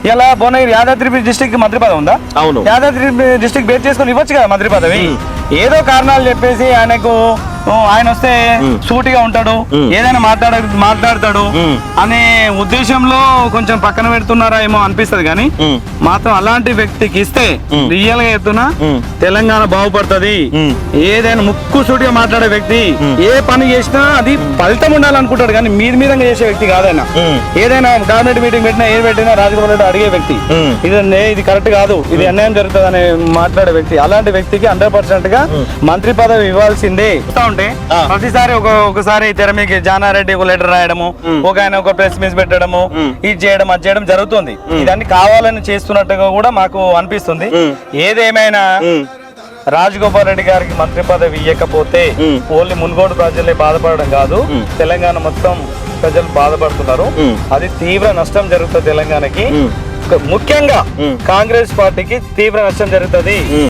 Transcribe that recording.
ఇలా భువనగిరి యాదాద్రి డిస్ట్రిక్ట్ మంత్రి పదవి ఉందా? అవును. యాదాద్రి డిస్ట్రిక్ట్ బేస్ చేసుకొని ఇవ్వచ్చు కదా మంత్రి పదవి. ఏదో కారణాలు చెప్పేసి ఆయన వస్తే సూటిగా ఉంటాడు, ఏదైనా మాట్లాడతాడు అనే ఉద్దేశంలో కొంచెం పక్కన పెడుతున్నారా ఏమో అనిపిస్తది. కానీ మాత్రం అలాంటి వ్యక్తికి ఇస్తే రియల్ గా చెప్తున్నా తెలంగాణ బాగుపడుతుంది. ఏదైనా ముక్కు సూటిగా మాట్లాడే వ్యక్తి ఏ పని చేసినా అది ఫలితం ఉండాలనుకుంటాడు, కానీ మీదంగా చేసే వ్యక్తి కాదైనా. ఏదైనా గవర్నమెంట్ మీటింగ్ పెట్టినా ఏది పెట్టినా రాజగోపాల్ రెడ్డి అడిగే వ్యక్తి, ఇది కరెక్ట్ కాదు, ఇది అన్యాయం జరుగుతుంది అని మాట్లాడే వ్యక్తి. అలాంటి వ్యక్తికి 100% గా మంత్రి పదవి ఇవ్వాల్సిందే. ఉంటే ప్రతిసారి ఒకసారి తెర మీకు జానారెడ్డి ఒక లెటర్ రాయడము, ఒక ఆయన ఒక ప్రెస్ మీట్ పెట్టడము, ఇది చేయడం అది చేయడం జరుగుతుంది. ఇదన్నీ కావాలని చేస్తున్నట్టుగా కూడా మాకు అనిపిస్తుంది. ఏదేమైనా రాజగోపాల్ రెడ్డి గారికి మంత్రి పదవి ఇవ్వకపోతే ఓన్లీ మున్గోడు ప్రజలే బాధపడడం కాదు, తెలంగాణ మొత్తం ప్రజలు బాధపడుతున్నారు. అది తీవ్ర నష్టం జరుగుతుంది తెలంగాణకి, ముఖ్యంగా కాంగ్రెస్ పార్టీకి తీవ్ర నష్టం జరుగుతుంది.